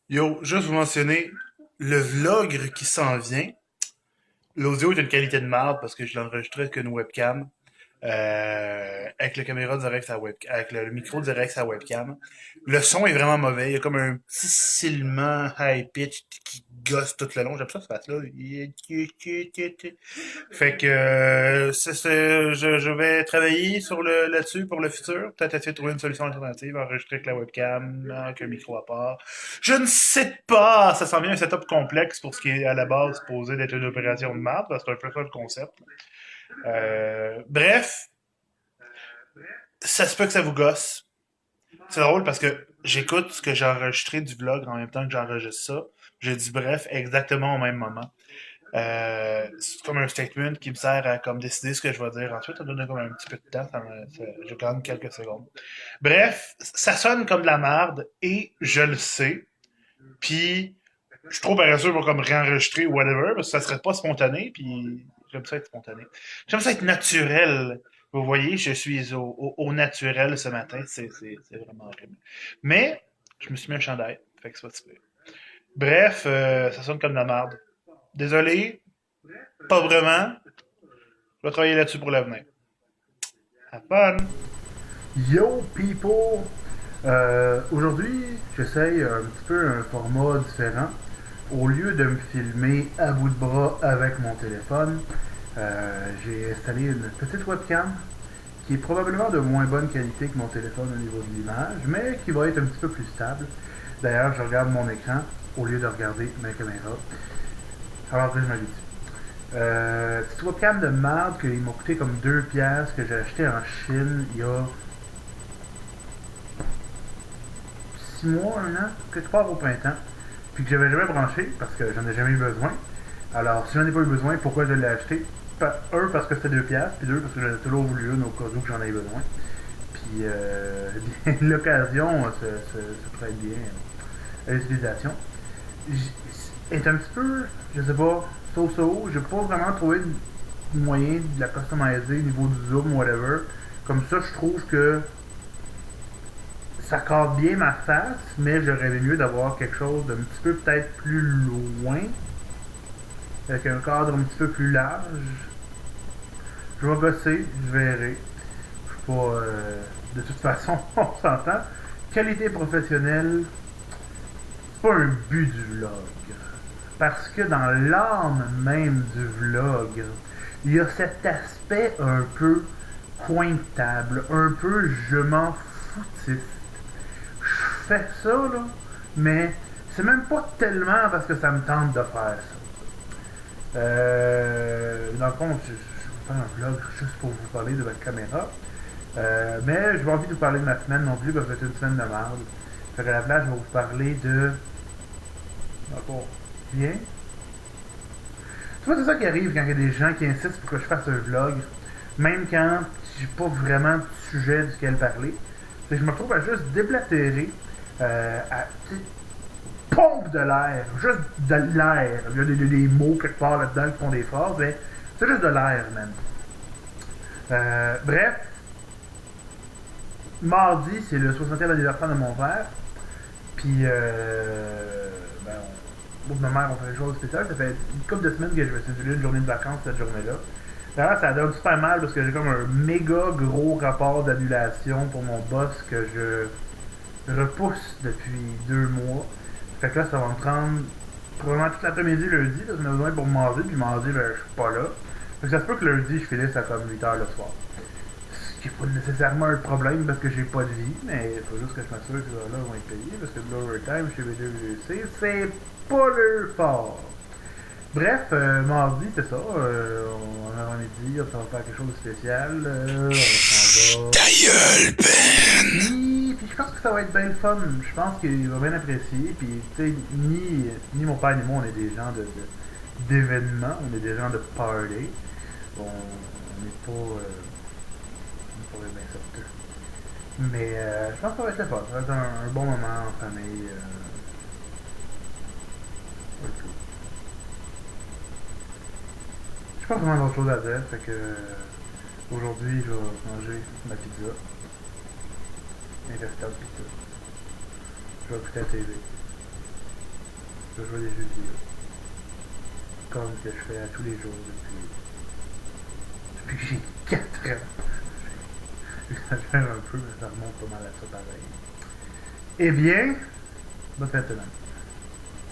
Yo, juste vous mentionner, le vlog qui s'en vient, l'audio est d'une qualité de merde parce que je l'ai enregistré avec une webcam, avec la caméra direct à webcam, avec le micro direct à webcam. Le son est vraiment mauvais, il y a comme un petit silement high pitch qui gosse tout le long. J'aime ça ce passe là. Fait que je vais travailler sur le là-dessus pour le futur. Peut-être essayer de trouver une solution alternative, enregistrer avec la webcam, avec un micro à part. Je ne sais pas! Ça s'en vient un setup complexe pour ce qui est à la base supposé d'être une opération de maths, parce que c'est un peu ça le concept. Bref, ça se peut que ça vous gosse. C'est drôle parce que j'écoute ce que j'ai enregistré du vlog en même temps que j'enregistre ça. J'ai dit bref exactement au même moment. C'est comme un statement qui me sert à comme décider ce que je vais dire ensuite. Ça donne comme un petit peu de temps. Je gagne quelques secondes. Bref, ça sonne comme de la merde et je le sais. Puis je suis trop paresseux pour comme réenregistrer ou whatever parce que ça serait pas spontané. Puis j'aime ça être spontané. J'aime ça être naturel. Vous voyez, je suis au naturel ce matin. C'est vraiment horrible. Mais je me suis mis un chandail. Fait que c'est pas si pire. Bref, ça sonne comme de la merde. Désolé, pas vraiment. Je vais travailler là-dessus pour l'avenir. Have fun! Yo people! Aujourd'hui, j'essaye un petit peu un format différent. Au lieu de me filmer à bout de bras avec mon téléphone, j'ai installé une petite webcam qui est probablement de moins bonne qualité que mon téléphone au niveau de l'image, mais qui va être un petit peu plus stable. D'ailleurs, je regarde mon écran au lieu de regarder ma caméra. Alors que je m'habitue. Petite webcam de merde qui m'a coûté comme 2 piastres que j'ai acheté en Chine il y a 6 mois, un an, quelque part au printemps, puis que j'avais jamais branché parce que j'en ai jamais eu besoin. Alors, si j'en ai pas eu besoin, pourquoi je l'ai acheté? Un, parce que c'était 2 piastres, puis deux, parce que j'en ai toujours voulu une au cas où que j'en ai besoin. Puis, l'occasion se prête bien à l'utilisation. Est un petit peu, je sais pas, so-so. J'ai pas vraiment trouvé de moyen de la customiser au niveau du zoom, whatever. Comme ça, je trouve que ça cadre bien ma face, mais j'aurais aimé mieux d'avoir quelque chose d'un petit peu peut-être plus loin, avec un cadre un petit peu plus large. Je vais gosser, je verrai. Je suis pas. De toute façon, on s'entend. Qualité professionnelle, c'est pas un but du vlog. Parce que dans l'âme même du vlog, il y a cet aspect un peu cointable, un peu je m'en foutiste. Je fais ça, là, mais c'est même pas tellement parce que ça me tente de faire ça. Dans le fond, je vais faire un vlog juste pour vous parler de votre caméra. Mais je n'ai pas envie de vous parler de ma semaine non plus parce que c'est une semaine de merde. Fait qu'à la place, je vais vous parler de. D'accord. Bien. Tu vois, c'est ça qui arrive quand il y a des gens qui insistent pour que je fasse un vlog, même quand j'ai pas vraiment de sujet duquel parler. C'est que je me retrouve à juste déblatérer, à pompe de l'air, juste de l'air. Il y a des mots quelque part là-dedans qui font des phrases, mais c'est juste de l'air, même. Bref, mardi, c'est le 60e anniversaire de mon père. Puis, ben, moi et ma mère, on fait des choses spéciales. Ça fait une couple de semaines que je vais céduler une journée de vacances cette journée-là. D'ailleurs, ça donne super mal parce que j'ai comme un méga gros rapport d'annulation pour mon boss que je repousse depuis 2 mois. Fait que là, ça va me prendre probablement toute l'après-midi lundi, parce qu'on a besoin pour manger, puis mardi, ben, je suis pas là. Fait que ça se peut que lundi, je finisse à comme 8 heures le soir. Ce qui n'est pas nécessairement un problème parce que j'ai pas de vie, mais il faut juste que je m'assure que ces heures-là vont être payées, parce que de l'overtime chez BWC, c'est pas le fort. Bref, mardi, c'est ça. On a midi, on va faire quelque chose de spécial. On s'en va. Ta gueule, Ben! Puis je pense que ça va être bien le fun. Je pense qu'il va bien apprécier. Puis, tu sais, ni mon père ni moi, on est des gens d'événements. On est des gens de party. On n'est pas. On pourrait bien sortir. Mais je pense que ça va être le fun. Ça va être un bon moment en famille. Et tout. Je pas vraiment d'autre chose à dire. Fait que aujourd'hui, je vais manger ma pizza. Un desktop pis tout. Je vais écouter la TV. Je vais jouer des jeux vidéo. Comme que je fais à tous les jours depuis que j'ai 4 ans. J'exagère un peu, mais ça remonte pas mal à ça pareil. Eh bien, bonne fête,